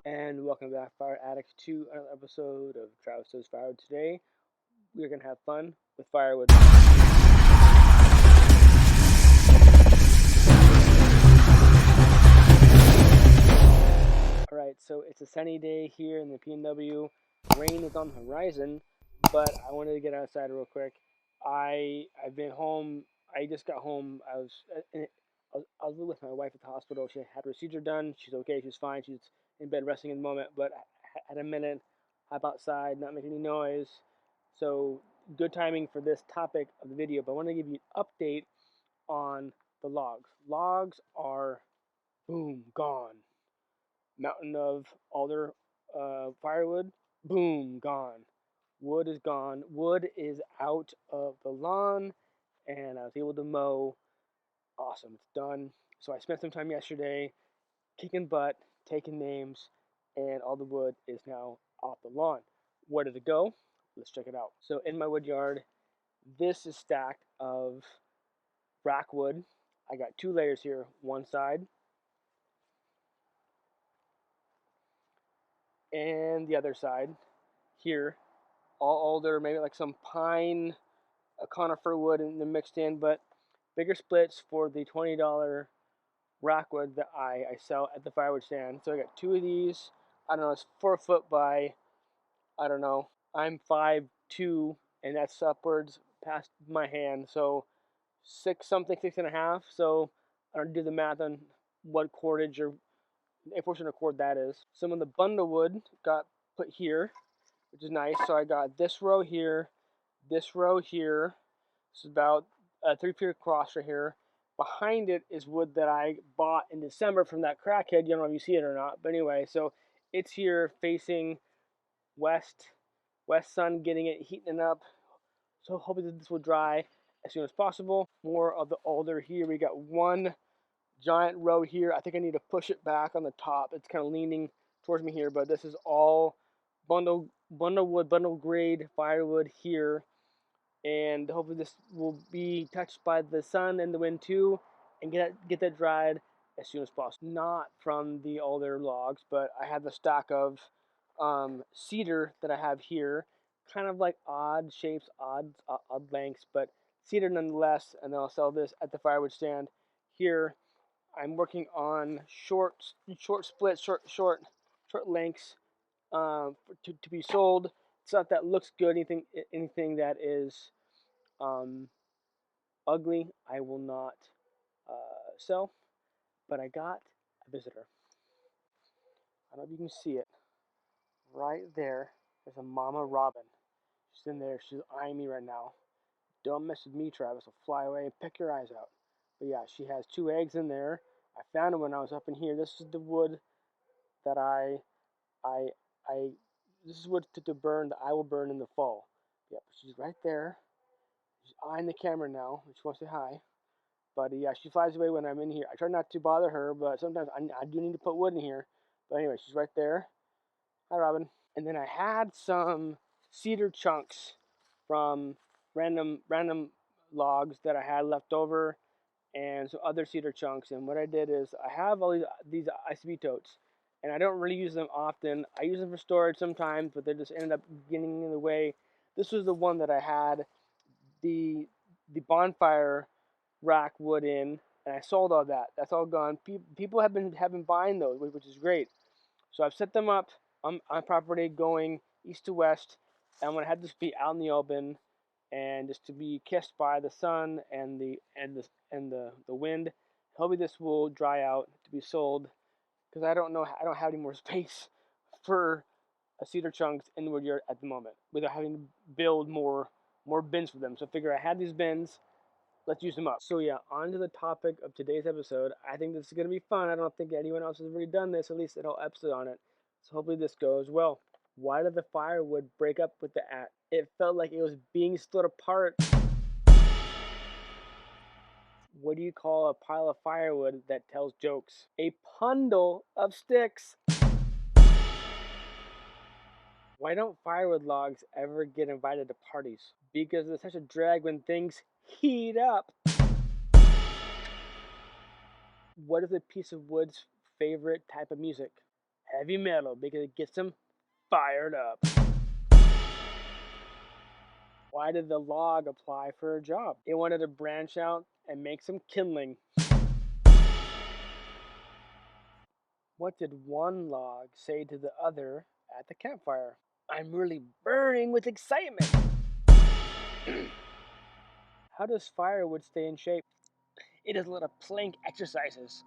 And welcome back, Fire Addicts, to another episode of Travis Does Firewood. Today, we're going to have fun with firewood. Alright, so it's a sunny day here in the PNW. Rain is on the horizon, but I wanted to get outside real quick. I've been home. I just got home. I was with my wife at the hospital. She had her procedure done. She's okay. She's fine. She's in bed resting in the moment. But I had a minute, hop outside, not make any noise. So good timing for this topic of the video. But I want to give you an update on the logs. Logs are boom gone. Mountain of alder firewood, boom gone. Wood is gone. Wood is out of the lawn, and I was able to mow. Awesome, it's done. So I spent some time yesterday kicking butt, taking names, and all the wood is now off the lawn. Where did it go? Let's check it out. So in my wood yard, this is stacked of rack wood. I got two layers here, one side and the other side here. All alder, maybe like some pine, a conifer wood in the mixed in, but bigger splits for the $20 rackwood that I sell at the firewood stand. So I got two of these. I don't know, it's 4 foot by, I don't know, I'm 5'2", and that's upwards past my hand. So six something, 6.5. So I don't do the math on what cordage or a portion of cord that is. Some of the bundle wood got put here, which is nice. So I got this row here, this row here. This is about a 3 feet across right here. Behind it is wood that I bought in December from that crackhead. You don't know if you see it or not, but anyway, so it's here facing west, west sun, getting it, heating it up. So hoping this will dry as soon as possible. More of the alder here. We got one giant row here. I think I need to push it back on the top. It's kind of leaning towards me here, but this is all bundle wood, bundle grade firewood here. And hopefully this will be touched by the sun and the wind too, and get that dried as soon as possible. Not from the alder logs, but I have a stack of cedar that I have here, kind of like odd shapes, odd lengths, but cedar nonetheless. And then I'll sell this at the firewood stand. Here, I'm working on short splits, short lengths to be sold. Stuff that looks good. Anything that is ugly, I will not sell. But I got a visitor. I don't know if you can see it. Right there, there's a mama robin. She's in there. She's eyeing me right now. Don't mess with me, Travis. I'll fly away and pick your eyes out. But yeah, she has 2 eggs in there. I found them when I was up in here. This is the wood that I this is wood to burn that I will burn in the fall. Yep, she's right there. She's eyeing the camera now. She wants to say hi. But yeah, she flies away when I'm in here. I try not to bother her, but sometimes I do need to put wood in here. But anyway, she's right there. Hi, Robin. And then I had some cedar chunks from random logs that I had left over, and some other cedar chunks. And what I did is I have all these ICB totes, and I don't really use them often. I use them for storage sometimes, but they just ended up getting in the way. This was the one that I had the bonfire rack wood in, and I sold all that. That's all gone. People have been buying those, which is great. So I've set them up on property going east to west, and I'm gonna have this be out in the open, and just to be kissed by the sun and the wind. Hopefully this will dry out to be sold, because I don't have any more space for cedar chunks in the wood yard at the moment without having to build more bins for them. So I figure I had these bins, let's use them up. So yeah, on to the topic of today's episode. I think this is going to be fun. I don't think anyone else has really done this, at least an whole episode on it. So hopefully this goes well. Why did the firewood break up with the axe? It felt like it was being split apart. What do you call a pile of firewood that tells jokes? A bundle of sticks. Why don't firewood logs ever get invited to parties? Because it's such a drag when things heat up. What is a piece of wood's favorite type of music? heavy metal because it gets them fired up. Why did the log apply for a job? It wanted to branch out and make some kindling. What did one log say to the other at the campfire? I'm really burning with excitement. How does firewood stay in shape? It does a lot of plank exercises.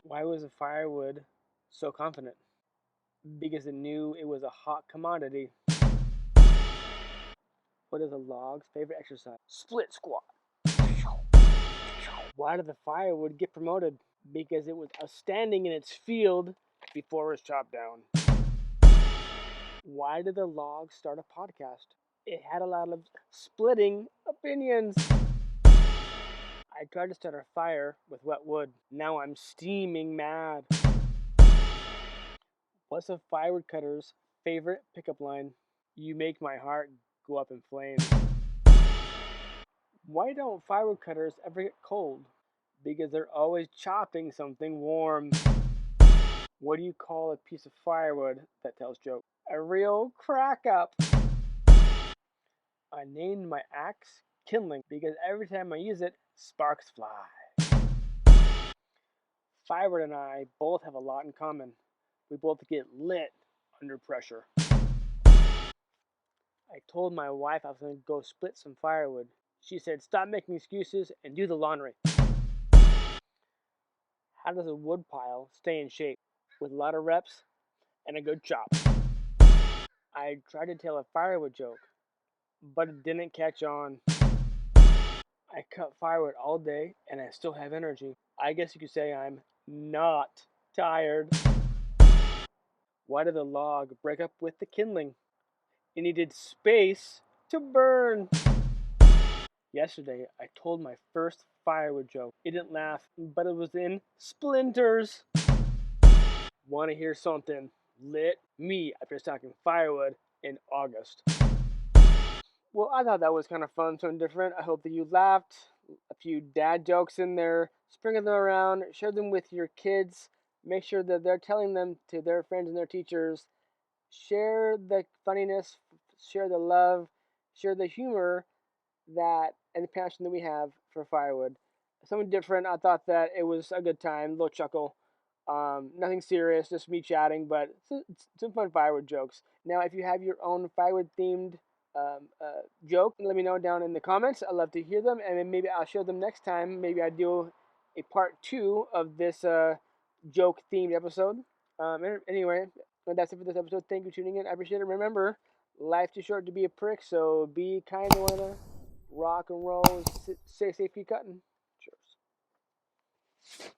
Why was the firewood so confident? Because it knew it was a hot commodity. What is a log's favorite exercise? Split squat. Why did the firewood get promoted? Because it was outstanding in its field before it was chopped down. Why did the log start a podcast? It had a lot of splitting opinions. I tried to start a fire with wet wood. Now I'm steaming mad. What's a firewood cutter's favorite pickup line? You make my heart go up in flames. Why don't firewood cutters ever get cold? Because they're always chopping something warm. What do you call a piece of firewood that tells jokes? A real crack up. I named my axe kindling because every time I use it, sparks fly. Firewood and I both have a lot in common. We both get lit under pressure. I told my wife I was going to go split some firewood. She said, stop making excuses and do the laundry. How does a wood pile stay in shape? With a lot of reps and a good chop. I tried to tell a firewood joke, but it didn't catch on. I cut firewood all day and I still have energy. I guess you could say I'm not tired. Why did the log break up with the kindling? It needed space to burn. Yesterday, I told my first firewood joke. It didn't laugh, but it was in splinters. Want to hear something lit? Me after stocking firewood in August. Well, I thought that was kind of fun, something different. I hope that you laughed. A few dad jokes in there. Sprinkle them around. Share them with your kids. Make sure that they're telling them to their friends and their teachers. Share the funniness. Share the love. Share the humor that and the passion that we have for firewood. Something different. I thought that it was a good time. A little chuckle. Nothing serious, just me chatting, but some fun firewood jokes. Now, if you have your own firewood themed joke, let me know down in the comments. I'd love to hear them, and then maybe I'll share them next time. Maybe I do a part 2 of this joke themed episode. Anyway, that's it for this episode. Thank you for tuning in. I appreciate it. Remember, life's too short to be a prick, so be kind to one another. Rock and roll. Stay safe, keep cutting. Cheers.